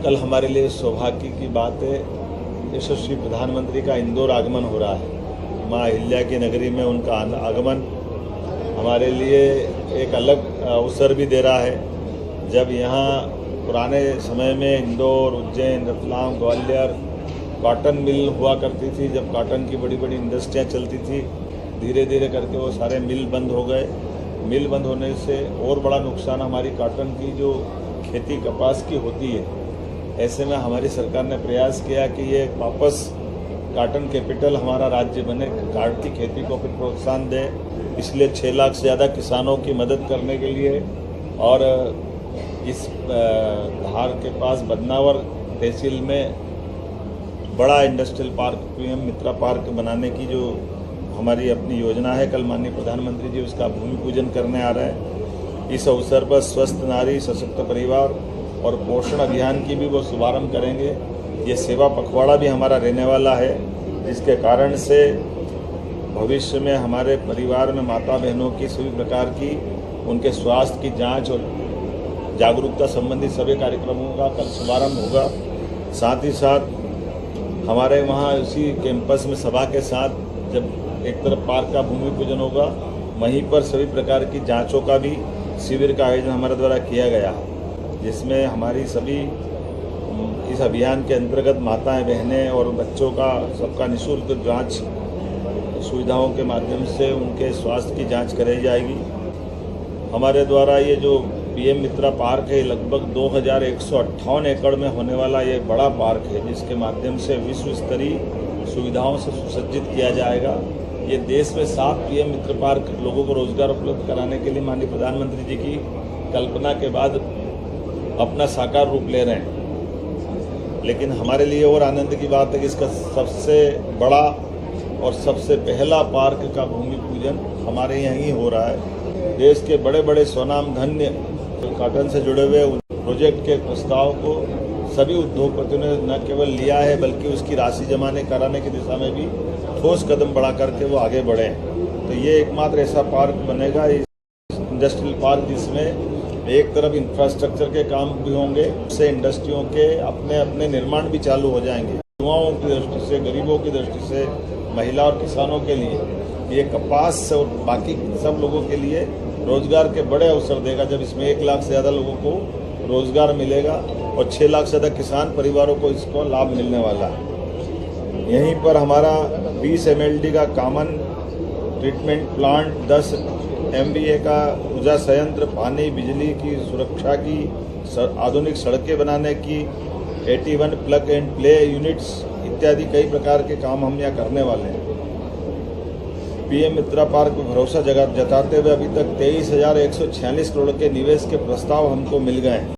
कल हमारे लिए सौभाग्य की बात है, यशस्वी प्रधानमंत्री का इंदौर आगमन हो रहा है। माँ अहिल्या की नगरी में उनका आगमन हमारे लिए एक अलग अवसर भी दे रहा है। जब यहाँ पुराने समय में इंदौर, उज्जैन, रतलाम, ग्वालियर कॉटन मिल हुआ करती थी, जब कॉटन की बड़ी बड़ी इंडस्ट्रियाँ चलती थी, धीरे धीरे करके वो सारे मिल बंद हो गए। मिल बंद होने से और बड़ा नुकसान हमारी कॉटन की जो खेती कपास की होती है। ऐसे में हमारी सरकार ने प्रयास किया कि ये वापस कॉटन कैपिटल हमारा राज्य बने, कॉटन की खेती को फिर प्रोत्साहन दे। इसलिए 6 लाख से ज़्यादा किसानों की मदद करने के लिए और इस धार के पास बदनावर तहसील में बड़ा इंडस्ट्रियल पार्क, पीएम मित्रा पार्क बनाने की जो हमारी अपनी योजना है, कल माननीय प्रधानमंत्री जी उसका भूमि पूजन करने आ रहे हैं। इस अवसर पर स्वस्थ नारी, सशक्त परिवार और पोषण अभियान की भी वो शुभारंभ करेंगे। ये सेवा पखवाड़ा भी हमारा रहने वाला है, जिसके कारण से भविष्य में हमारे परिवार में माता बहनों की सभी प्रकार की उनके स्वास्थ्य की जांच और जागरूकता संबंधी सभी कार्यक्रमों का कल शुभारंभ होगा। साथ ही साथ हमारे वहाँ उसी कैंपस में सभा के साथ जब एक तरफ पार्क का भूमि पूजन होगा, वहीं पर सभी प्रकार की जांचों का भी शिविर का आयोजन हमारे द्वारा किया गया है, जिसमें हमारी सभी इस अभियान के अंतर्गत माताएं, बहनें और बच्चों का सबका निःशुल्क जांच सुविधाओं के माध्यम से उनके स्वास्थ्य की जांच कराई जाएगी। हमारे द्वारा ये जो पीएम मित्रा पार्क है, लगभग 2158 एकड़ में होने वाला ये बड़ा पार्क है, जिसके माध्यम से विश्व स्तरीय सुविधाओं से सुसज्जित किया जाएगा। ये देश में 7 पीएम मित्र पार्क लोगों को रोजगार उपलब्ध कराने के लिए माननीय प्रधानमंत्री जी की कल्पना के बाद अपना साकार रूप ले रहे हैं। लेकिन हमारे लिए और आनंद की बात है कि इसका सबसे बड़ा और सबसे पहला पार्क का भूमि पूजन हमारे यहाँ ही हो रहा है। देश के बड़े बड़े स्वनाम धन्य कॉटन से जुड़े हुए प्रोजेक्ट के प्रस्ताव को सभी उद्योगपतियों ने न केवल लिया है, बल्कि उसकी राशि कराने की दिशा में भी ठोस कदम बढ़ा करके वो आगे बढ़े। तो ये एकमात्र ऐसा पार्क बनेगा, इंडस्ट्रियल पार्क, जिसमें एक तरफ इंफ्रास्ट्रक्चर के काम भी होंगे, उससे इंडस्ट्रियों के अपने अपने निर्माण भी चालू हो जाएंगे। युवाओं की दृष्टि से, गरीबों की दृष्टि से, महिला और किसानों के लिए ये कपास और बाकी सब लोगों के लिए रोजगार के बड़े अवसर देगा। जब इसमें 1 लाख से ज़्यादा लोगों को रोजगार मिलेगा और 6 लाख से ज़्यादा किसान परिवारों को इसको लाभ मिलने वाला है। यहीं पर हमारा 20 MLD का कॉमन ट्रीटमेंट प्लांट, 10 MVA का ऊर्जा संयंत्र, पानी बिजली की सुरक्षा की आधुनिक सड़कें बनाने की, 81 प्लग एंड प्ले यूनिट्स इत्यादि कई प्रकार के काम हम यहाँ करने वाले हैं। पीएम मित्रा पार्क पर भरोसा जताते हुए अभी तक 23,146 करोड़ के निवेश के प्रस्ताव हमको मिल गए हैं।